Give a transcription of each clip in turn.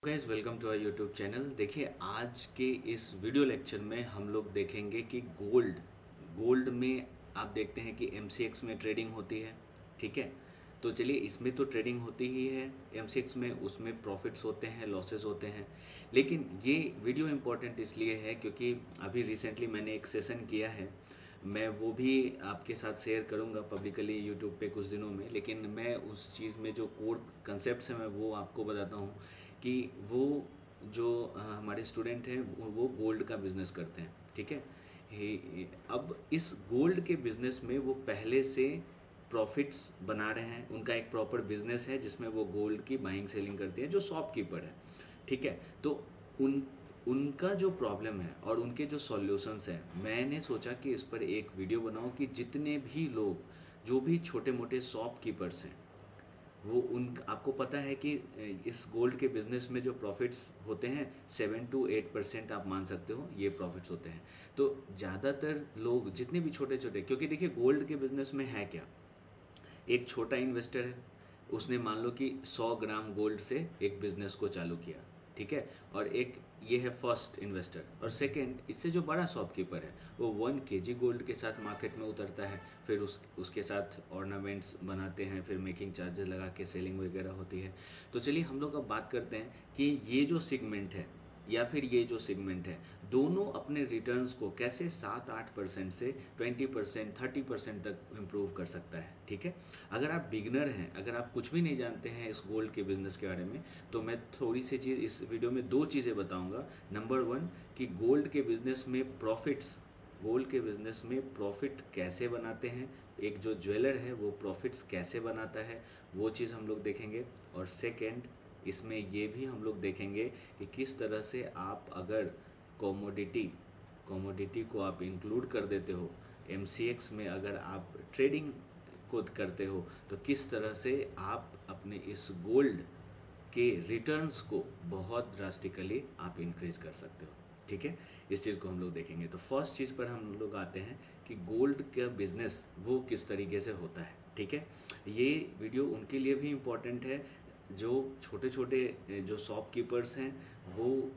Guys welcome to our YouTube channel. देखिए आज के इस वीडियो लेक्चर में हम लोग देखेंगे कि गोल्ड में आप देखते हैं कि एमसीएक्स में ट्रेडिंग होती है। ठीक है, तो चलिए इसमें तो ट्रेडिंग होती ही है एमसीएक्स में, उसमें प्रॉफिट्स होते हैं, लॉसेस होते हैं। लेकिन ये वीडियो इम्पोर्टेंट इसलिए है क्योंकि अभी रिसेंटली मैंने एक सेशन किया है, मैं वो भी आपके साथ शेयर करूंगा पब्लिकली यूट्यूब पे कुछ दिनों में। लेकिन मैं उस चीज़ में जो कोर कंसेप्ट है मैं वो आपको बताता हूँ कि वो जो हमारे स्टूडेंट हैं वो गोल्ड का बिजनेस करते हैं। ठीक है, अब इस गोल्ड के बिजनेस में वो पहले से प्रॉफिट्स बना रहे हैं, उनका एक प्रॉपर बिजनेस है जिसमें वो गोल्ड की बाइंग सेलिंग करते हैं, जो शॉपकीपर है। ठीक है, तो उन उनका जो प्रॉब्लम है और उनके जो सॉल्यूशंस हैं, मैंने सोचा कि इस पर एक वीडियो बनाऊं कि जितने भी लोग, जो भी छोटे मोटे शॉपकीपर्स हैं, वो उन आपको पता है कि इस गोल्ड के बिजनेस में जो प्रॉफिट्स होते हैं 7 to 8% आप मान सकते हो ये प्रॉफिट्स होते हैं। तो ज़्यादातर लोग जितने भी छोटे छोटे, क्योंकि देखिए गोल्ड के बिजनेस में है क्या, एक छोटा इन्वेस्टर है, उसने मान लो कि 100 ग्राम गोल्ड से एक बिजनेस को चालू किया। ठीक है, और एक ये है फर्स्ट इन्वेस्टर, और सेकंड इससे जो बड़ा शॉपकीपर है वो 1 kg गोल्ड के साथ मार्केट में उतरता है, फिर उसके साथ ऑर्नामेंट्स बनाते हैं, फिर मेकिंग चार्जेस लगा के सेलिंग वगैरह होती है। तो चलिए हम लोग अब बात करते हैं कि ये जो सेगमेंट है या फिर ये जो सेगमेंट है, दोनों अपने रिटर्न्स को कैसे 7-8% से 20% 30% तक इम्प्रूव कर सकता है। ठीक है, अगर आप बिगनर हैं, अगर आप कुछ भी नहीं जानते हैं इस गोल्ड के बिजनेस के बारे में, तो मैं थोड़ी सी चीज़ इस वीडियो में, दो चीज़ें बताऊंगा। नंबर वन, कि गोल्ड के बिजनेस में प्रॉफिट कैसे बनाते हैं, एक जो ज्वेलर है वो प्रॉफिट्स कैसे बनाता है, वो चीज़ हम लोग देखेंगे। और सेकंड, इसमें ये भी हम लोग देखेंगे कि किस तरह से आप अगर कॉमोडिटी कॉमोडिटी को आप इंक्लूड कर देते हो एमसीएक्स में, अगर आप ट्रेडिंग को करते हो, तो किस तरह से आप अपने इस गोल्ड के रिटर्न्स को बहुत ड्रास्टिकली आप इंक्रीज कर सकते हो। ठीक है, इस चीज़ को हम लोग देखेंगे। तो फर्स्ट चीज़ पर हम लोग आते हैं कि गोल्ड का बिजनेस वो किस तरीके से होता है। ठीक है, ये वीडियो उनके लिए भी इम्पोर्टेंट है जो छोटे छोटे जो शॉपकीपर्स हैं, वो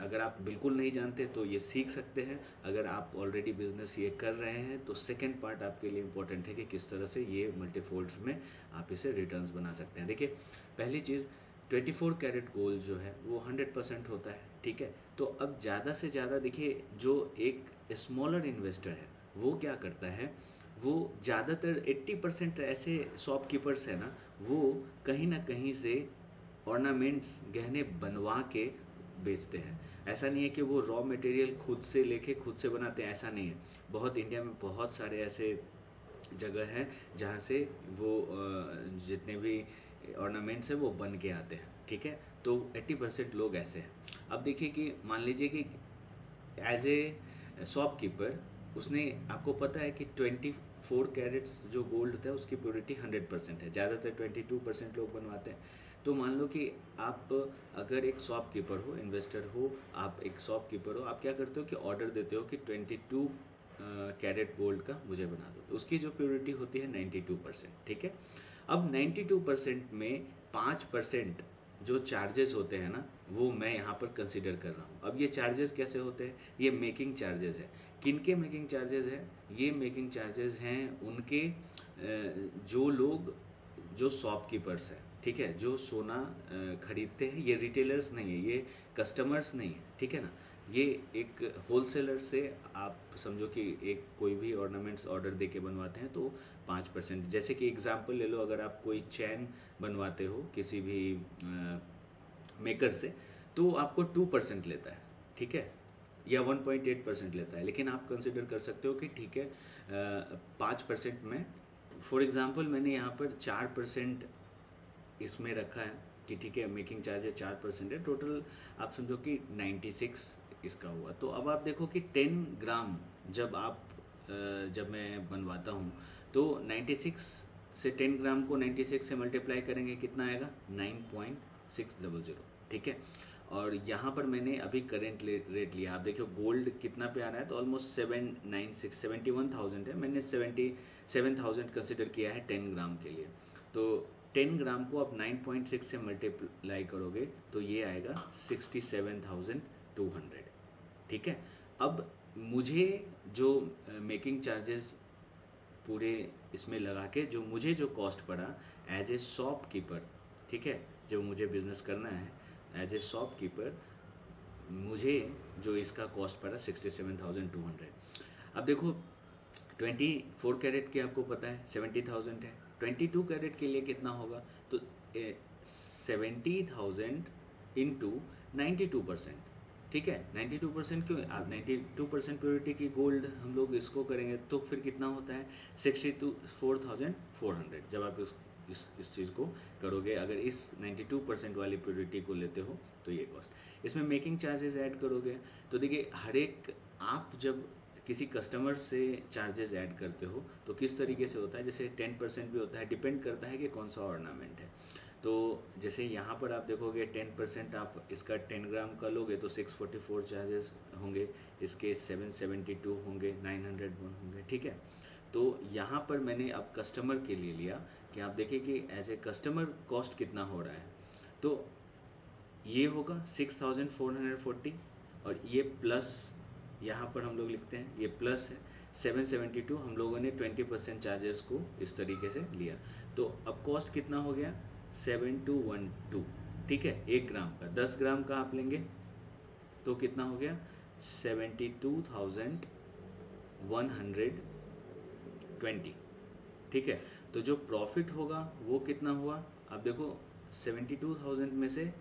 अगर आप बिल्कुल नहीं जानते तो ये सीख सकते हैं। अगर आप ऑलरेडी बिजनेस ये कर रहे हैं तो सेकेंड पार्ट आपके लिए इम्पोर्टेंट है कि किस तरह से ये मल्टीफोल्ड्स में आप इसे रिटर्न्स बना सकते हैं। देखिए पहली चीज़, 24 कैरेट गोल्ड जो है वो 100% होता है। ठीक है, तो अब ज़्यादा से ज़्यादा देखिए जो एक स्मॉलर इन्वेस्टर है वो क्या करता है, वो ज़्यादातर 80% ऐसे शॉपकीपर्स हैं ना, वो कहीं ना कहीं से ऑर्नामेंट्स, गहने बनवा के बेचते हैं। ऐसा नहीं है कि वो रॉ मटेरियल खुद से लेके खुद से बनाते हैं, ऐसा नहीं है। बहुत इंडिया में बहुत सारे ऐसे जगह हैं जहाँ से वो जितने भी ऑर्नामेंट्स हैं वो बन के आते हैं। ठीक है, तो 80% लोग ऐसे हैं। अब देखिए कि मान लीजिए कि एज ए शॉपकीपर, उसने, आपको पता है कि 24 कैरेट्स जो गोल्ड होता है उसकी प्योरिटी 100% है, ज़्यादातर 22% लोग बनवाते हैं। तो मान लो कि आप अगर एक शॉपकीपर हो, इन्वेस्टर हो, आप एक शॉपकीपर हो, आप क्या करते हो कि ऑर्डर देते हो कि 22 कैरेट गोल्ड का मुझे बना दो, तो उसकी जो प्योरिटी होती है 92%। ठीक है, अब 92% में 5% जो चार्जेस होते हैं ना, वो मैं यहाँ पर कंसिडर कर रहा हूँ। अब ये चार्जेस कैसे होते हैं, ये मेकिंग चार्जेस है। किन के मेकिंग चार्जेस हैं, ये मेकिंग चार्जेस हैं उनके जो लोग, जो शॉपकीपर्स हैं। ठीक है, जो सोना खरीदते हैं, ये रिटेलर्स नहीं है, ये कस्टमर्स नहीं है। ठीक है ना, ये एक होलसेलर से आप समझो कि एक कोई भी ऑर्नामेंट्स ऑर्डर दे के बनवाते हैं तो 5%। जैसे कि एग्जांपल ले लो, अगर आप कोई चैन बनवाते हो किसी भी मेकर से, तो आपको 2% लेता है। ठीक है, या 1.8% लेता है। लेकिन आप कंसिडर कर सकते हो कि ठीक है 5% में, फॉर एग्जांपल मैंने यहाँ पर 4% इसमें रखा है कि ठीक है मेकिंग चार्ज है 4% है, टोटल आप समझो कि 96 इसका हुआ। तो अब आप देखो कि 10 ग्राम जब मैं बनवाता हूँ तो 96 से 10 ग्राम को 96 से मल्टीप्लाई करेंगे, कितना आएगा 9.600। ठीक है, और यहाँ पर मैंने अभी करेंट रेट लिया, आप देखो गोल्ड कितना पे आ रहा है, तो ऑलमोस्ट 796 71,000 है, मैंने 77,000 कंसिडर किया है 10 ग्राम के लिए। तो 10 ग्राम को आप 9.6 से मल्टीप्लाई करोगे तो ये आएगा 67,200। ठीक है। अब मुझे जो मेकिंग चार्जेस पूरे इसमें लगा के जो मुझे जो कॉस्ट पड़ा एज ए शॉपकीपर, ठीक है, जब मुझे बिजनेस करना है एज ए शॉपकीपर, मुझे जो इसका कॉस्ट पड़ा 67,200। अब देखो 24 कैरेट की आपको पता है 70,000 है, 22 कैरेट के लिए कितना होगा, तो 70,000 इंटू 92%। ठीक है, 92% क्यों, आप 92% प्योरिटी की गोल्ड हम लोग इसको करेंगे तो फिर कितना होता है 64,400। जब आप इस चीज़ को करोगे, अगर इस 92% वाली प्योरिटी को लेते हो तो ये कॉस्ट। इसमें मेकिंग चार्जेस ऐड करोगे तो देखिए हर एक, आप जब किसी कस्टमर से चार्जेस ऐड करते हो तो किस तरीके से होता है, जैसे 10% भी होता है, डिपेंड करता है कि कौन सा ऑर्नामेंट है। तो जैसे यहाँ पर आप देखोगे 10% आप इसका 10 ग्राम का लोगे तो 644 चार्जेस होंगे, इसके 772 होंगे, 901 होंगे। ठीक है, तो यहाँ पर मैंने अब कस्टमर के लिए लिया कि आप देखिए कि एज ए कस्टमर कॉस्ट कितना हो रहा है, तो ये होगा 6,440 और ये प्लस यहाँ पर हम लोग लिखते हैं ये प्लस है 772, हम लोगों ने 20% चार्जेस को इस तरीके से लिया, तो अब कॉस्ट कितना हो गया 7212। ठीक है, 1 ग्राम का, 10 ग्राम का आप लेंगे तो कितना हो गया 72,120। ठीक है, तो जो प्रॉफिट होगा वो कितना हुआ, आप देखो 72,000 में से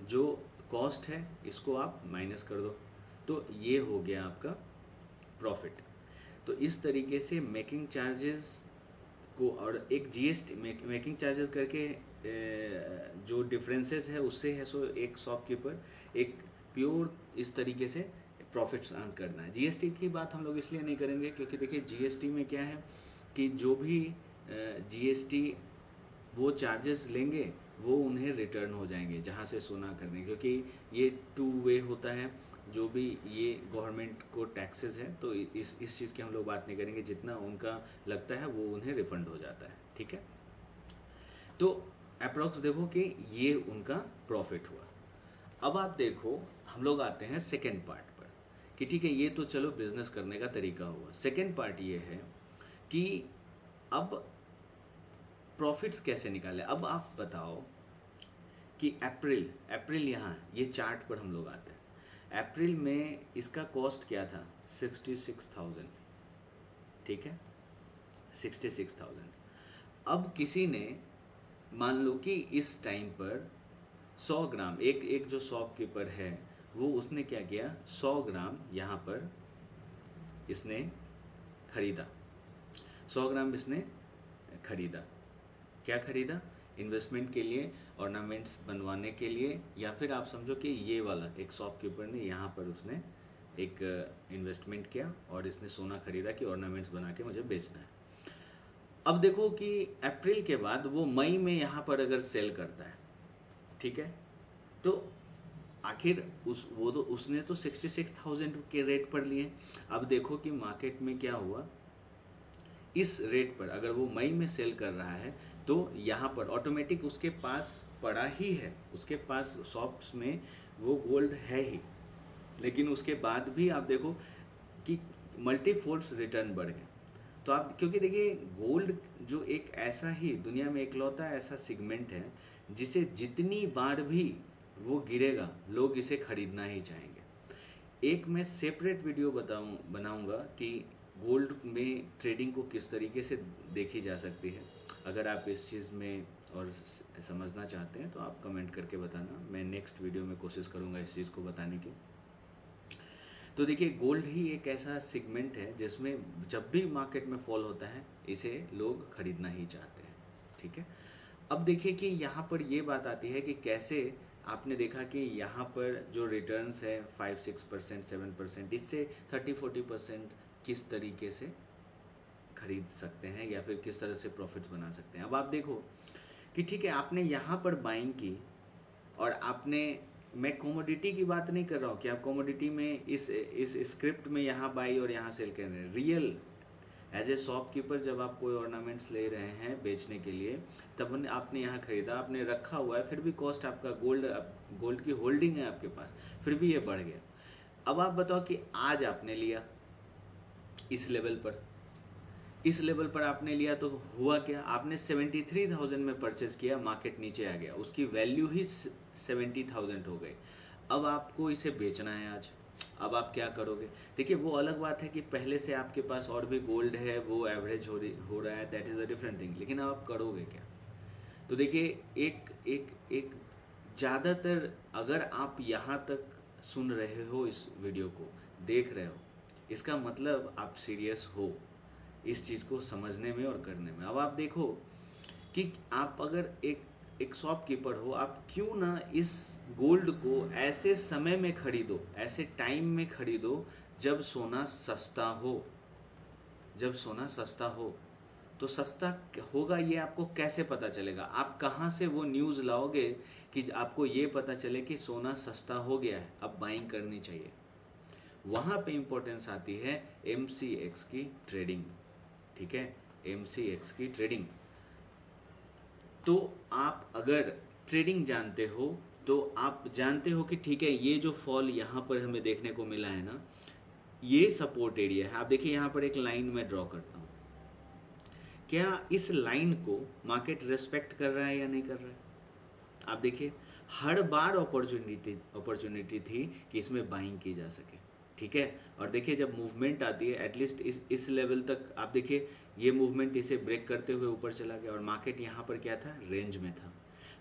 जो कॉस्ट है इसको आप माइनस कर दो तो ये हो गया आपका प्रॉफिट। तो इस तरीके से मेकिंग चार्जेस को और एक जीएसटी मेकिंग चार्जेस करके जो डिफरेंसेस है उससे है सो एक शॉपकीपर एक प्योर इस तरीके से प्रॉफिट्स अर्न करना है। जीएसटी की बात हम लोग इसलिए नहीं करेंगे क्योंकि देखिए जीएसटी में क्या है कि जो भी जीएसटी वो चार्जेस लेंगे वो उन्हें रिटर्न हो जाएंगे जहाँ से सोना करने, क्योंकि ये 2 वे होता है, जो भी ये गवर्नमेंट को टैक्सेस हैं तो इस चीज़ की हम लोग बात नहीं करेंगे, जितना उनका लगता है वो उन्हें रिफंड हो जाता है। ठीक है, तो अप्रॉक्स देखो कि ये उनका प्रॉफिट हुआ। अब आप देखो हम लोग आते हैं सेकेंड पार्ट पर कि ठीक है ये तो चलो बिजनेस करने का तरीका हुआ। सेकेंड पार्ट ये है कि अब प्रॉफिट्स कैसे निकाले। अब आप बताओ कि अप्रैल यहाँ ये चार्ट पर हम लोग आते हैं, अप्रैल में इसका कॉस्ट क्या था 66,000। ठीक है, 66,000। अब किसी ने मान लो कि इस टाइम पर 100 ग्राम एक जो शॉपकीपर है वो उसने क्या किया 100 ग्राम यहाँ पर इसने खरीदा, 100 ग्राम इसने खरीदा, क्या खरीदा इन्वेस्टमेंट के लिए, ऑर्नामेंट्स बनवाने के लिए, या फिर आप समझो कि ये वाला एक शॉपकीपर ने यहाँ पर उसने एक इन्वेस्टमेंट किया और इसने सोना खरीदा कि ऑर्नामेंट्स बना के मुझे बेचना है। अब देखो कि अप्रैल के बाद वो मई में यहाँ पर अगर सेल करता है, ठीक है, तो आखिर उसने तो 66,000 के रेट पर लिए। अब देखो कि मार्केट में क्या हुआ, इस रेट पर अगर वो मई में सेल कर रहा है तो यहाँ पर ऑटोमेटिक उसके पास पड़ा ही है, उसके पास शॉप्स में वो गोल्ड है ही, लेकिन उसके बाद भी आप देखो कि मल्टीफोल्ड्स रिटर्न बढ़ गए। तो आप क्योंकि देखिए गोल्ड जो एक ऐसा ही दुनिया में इकलौता ऐसा सेगमेंट है जिसे जितनी बार भी वो गिरेगा लोग इसे खरीदना ही चाहेंगे। एक मैं सेपरेट वीडियो बनाऊंगा कि गोल्ड में ट्रेडिंग को किस तरीके से देखी जा सकती है। अगर आप इस चीज़ में और समझना चाहते हैं तो आप कमेंट करके बताना, मैं नेक्स्ट वीडियो में कोशिश करूंगा इस चीज़ को बताने की। तो देखिए गोल्ड ही एक ऐसा सेगमेंट है जिसमें जब भी मार्केट में फॉल होता है इसे लोग खरीदना ही चाहते हैं। ठीक है, अब देखिए कि यहाँ पर ये बात आती है कि कैसे आपने देखा कि यहाँ पर जो रिटर्न्स है 5-6%, 7%, इससे 30-40% किस तरीके से खरीद सकते हैं या फिर किस तरह से प्रॉफिट बना सकते हैं। अब आप देखो कि ठीक है आपने यहाँ पर बाइंग की और आपने, मैं कमोडिटी की बात नहीं कर रहा हूँ कि आप कमोडिटी में इस स्क्रिप्ट में यहाँ बाई और यहाँ सेल कर रहे हैं, एज ए शॉपकीपर जब आप कोई ऑर्नामेंट्स ले रहे हैं बेचने के लिए, तब आपने यहाँ खरीदा, आपने रखा हुआ है, फिर भी कॉस्ट आपका गोल्ड की होल्डिंग है आपके पास, फिर भी ये बढ़ गया। अब आप बताओ कि आज आपने लिया इस लेवल पर आपने लिया तो हुआ क्या, आपने 73,000 में परचेज किया, मार्केट नीचे आ गया, उसकी वैल्यू ही 70,000 हो गई। अब आपको इसे बेचना है आज, अब आप क्या करोगे? देखिए वो अलग बात है कि पहले से आपके पास और भी गोल्ड है, वो एवरेज हो रहा है, that is a different thing, लेकिन अब आप करोगे क्या? तो देखिए एक एक एक ज़्यादातर अगर आप यहाँ तक सुन रहे हो, इस वीडियो को देख रहे हो, इसका मतलब आप सीरियस हो इस चीज़ को समझने में और करने में। अब आप देखो कि आप अगर एक शॉपकीपर हो, आप क्यों ना इस गोल्ड को ऐसे समय में खरीदो, ऐसे टाइम में खरीदो जब सोना सस्ता हो। जब सोना सस्ता हो तो सस्ता होगा ये आपको कैसे पता चलेगा? आप कहाँ से वो न्यूज़ लाओगे कि आपको ये पता चले कि सोना सस्ता हो गया है, अब बाइंग करनी चाहिए? वहाँ पे इम्पोर्टेंस आती है MCX की ट्रेडिंग। ठीक है, MCX की ट्रेडिंग। तो आप अगर ट्रेडिंग जानते हो तो आप जानते हो कि ठीक है, ये जो फॉल यहाँ पर हमें देखने को मिला है ना, ये सपोर्ट एरिया है। आप देखिए यहाँ पर एक लाइन मैं ड्रॉ करता हूँ, क्या इस लाइन को मार्केट रेस्पेक्ट कर रहा है या नहीं कर रहा है? आप देखिए हर बार अपॉर्चुनिटी थी कि इसमें बाइंग की जा सके। ठीक है, और देखिए जब मूवमेंट आती है एटलीस्ट इस लेवल तक, आप देखिए ये मूवमेंट इसे ब्रेक करते हुए ऊपर चला गया और मार्केट यहाँ पर क्या था, रेंज में था।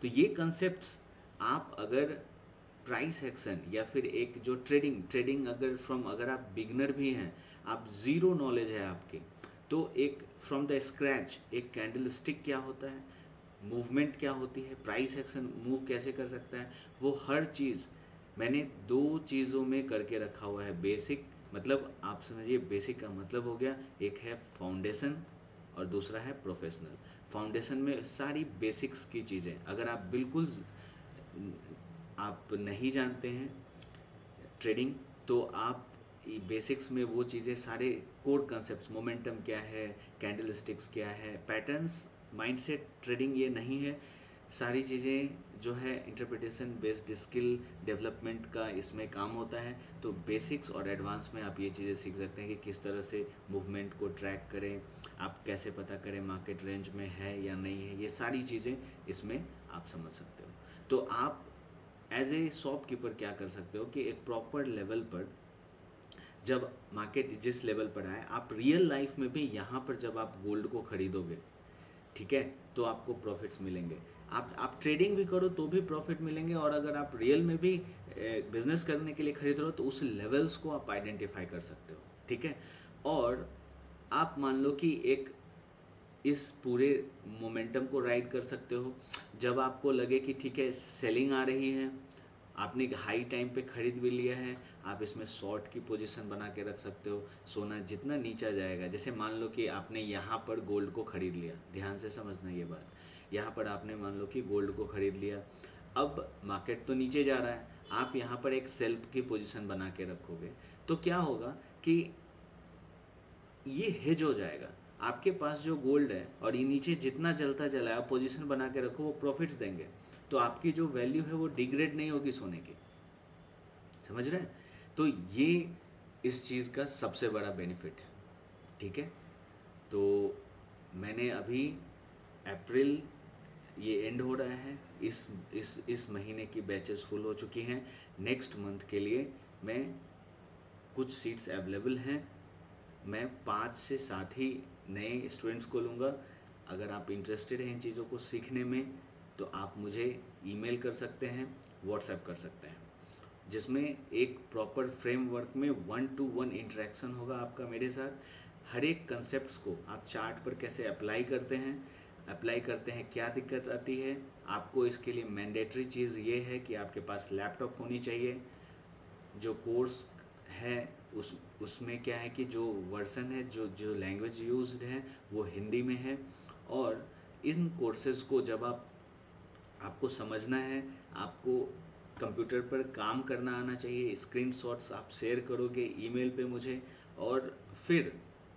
तो ये कंसेप्ट्स आप अगर प्राइस एक्शन या फिर एक जो ट्रेडिंग अगर आप बिगनर भी हैं, आप ज़ीरो नॉलेज है आपके, तो एक फ्रॉम द स्क्रैच एक कैंडल स्टिक क्या होता है, मूवमेंट क्या होती है, प्राइस एक्शन मूव कैसे कर सकता है, वो हर चीज़ मैंने 2 चीज़ों में करके रखा हुआ है। बेसिक मतलब आप समझिए, बेसिक का मतलब हो गया, एक है फाउंडेशन और दूसरा है प्रोफेशनल। फाउंडेशन में सारी बेसिक्स की चीज़ें, अगर आप बिल्कुल आप नहीं जानते हैं ट्रेडिंग, तो आप बेसिक्स में वो चीज़ें सारे कोर कंसेप्ट्स, मोमेंटम क्या है, कैंडल स्टिक्स क्या है, पैटर्न्स, माइंडसेट ट्रेडिंग ये नहीं है, सारी चीज़ें जो है इंटरप्रिटेशन बेस्ड स्किल डेवलपमेंट का इसमें काम होता है। तो बेसिक्स और एडवांस में आप ये चीज़ें सीख सकते हैं कि किस तरह से मूवमेंट को ट्रैक करें, आप कैसे पता करें मार्केट रेंज में है या नहीं है, ये सारी चीज़ें इसमें आप समझ सकते हो। तो आप एज ए शॉपकीपर क्या कर सकते हो कि एक प्रॉपर लेवल पर जब मार्केट जिस लेवल पर आए, आप रियल लाइफ में भी यहाँ पर जब आप गोल्ड को खरीदोगे, ठीक है, तो आपको प्रॉफिट्स मिलेंगे। आप ट्रेडिंग भी करो तो भी प्रॉफिट मिलेंगे, और अगर आप रियल में भी बिजनेस करने के लिए खरीद रहे हो तो उस लेवल्स को आप आइडेंटिफाई कर सकते हो। ठीक है, और आप मान लो कि एक इस पूरे मोमेंटम को राइड कर सकते हो। जब आपको लगे कि ठीक है सेलिंग आ रही है, आपने हाई टाइम पे खरीद भी लिया है, आप इसमें शॉर्ट की पोजीशन बना के रख सकते हो। सोना जितना नीचा जाएगा, जैसे मान लो कि आपने यहाँ पर गोल्ड को खरीद लिया, ध्यान से समझना ये बात, यहाँ पर आपने मान लो कि गोल्ड को खरीद लिया, अब मार्केट तो नीचे जा रहा है, आप यहाँ पर एक सेल्फ की पोजीशन बना के रखोगे, तो क्या होगा कि ये हेज हो जाएगा। आपके पास जो गोल्ड है और ये नीचे जितना जलता चला है, आप पोजीशन बना के रखो, वो प्रॉफिट्स देंगे, तो आपकी जो वैल्यू है वो डिग्रेड नहीं होगी सोने की। समझ रहे हैं? तो ये इस चीज़ का सबसे बड़ा बेनिफिट है। ठीक है, तो मैंने अभी अप्रैल ये एंड हो रहा है, इस महीने की बैचेस फुल हो चुकी हैं। नेक्स्ट मंथ के लिए मैं कुछ सीट्स अवेलेबल हैं, मैं 5 से 7 ही नए स्टूडेंट्स को लूँगा। अगर आप इंटरेस्टेड हैं इन चीज़ों को सीखने में, तो आप मुझे ईमेल कर सकते हैं, व्हाट्सएप कर सकते हैं, जिसमें एक प्रॉपर फ्रेमवर्क में 1-to-1 इंटरेक्शन होगा आपका मेरे साथ। हर एक कंसेप्ट्स को आप चार्ट पर कैसे अप्लाई करते हैं, क्या दिक्कत आती है आपको, इसके लिए मैंडेटरी चीज़ ये है कि आपके पास लैपटॉप होनी चाहिए। जो कोर्स है उसमें क्या है कि जो वर्सन है, जो लैंग्वेज यूज्ड है वो हिंदी में है, और इन कोर्सेज़ को जब आपको समझना है, आपको कंप्यूटर पर काम करना आना चाहिए। स्क्रीनशॉट्स आप शेयर करोगे ईमेल पे मुझे, और फिर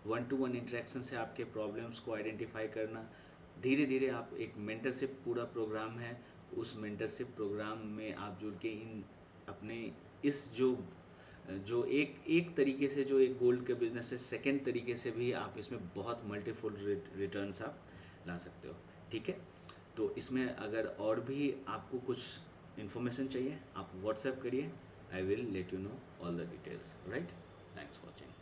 वन टू वन इंटरेक्शन से आपके प्रॉब्लम्स को आइडेंटिफाई करना, धीरे धीरे आप एक मेंटरशिप पूरा प्रोग्राम है, उस मेंटरशिप प्रोग्राम में आप जुड़ के इन अपने इस जो जो एक तरीके से जो एक गोल्ड के बिजनेस है, सेकेंड तरीके से भी आप इसमें बहुत मल्टीफुल रिटर्न्स आप ला सकते हो। ठीक है, तो इसमें अगर और भी आपको कुछ इन्फॉर्मेशन चाहिए आप व्हाट्सएप करिए, I will let you know all the details. Right, thanks for watching.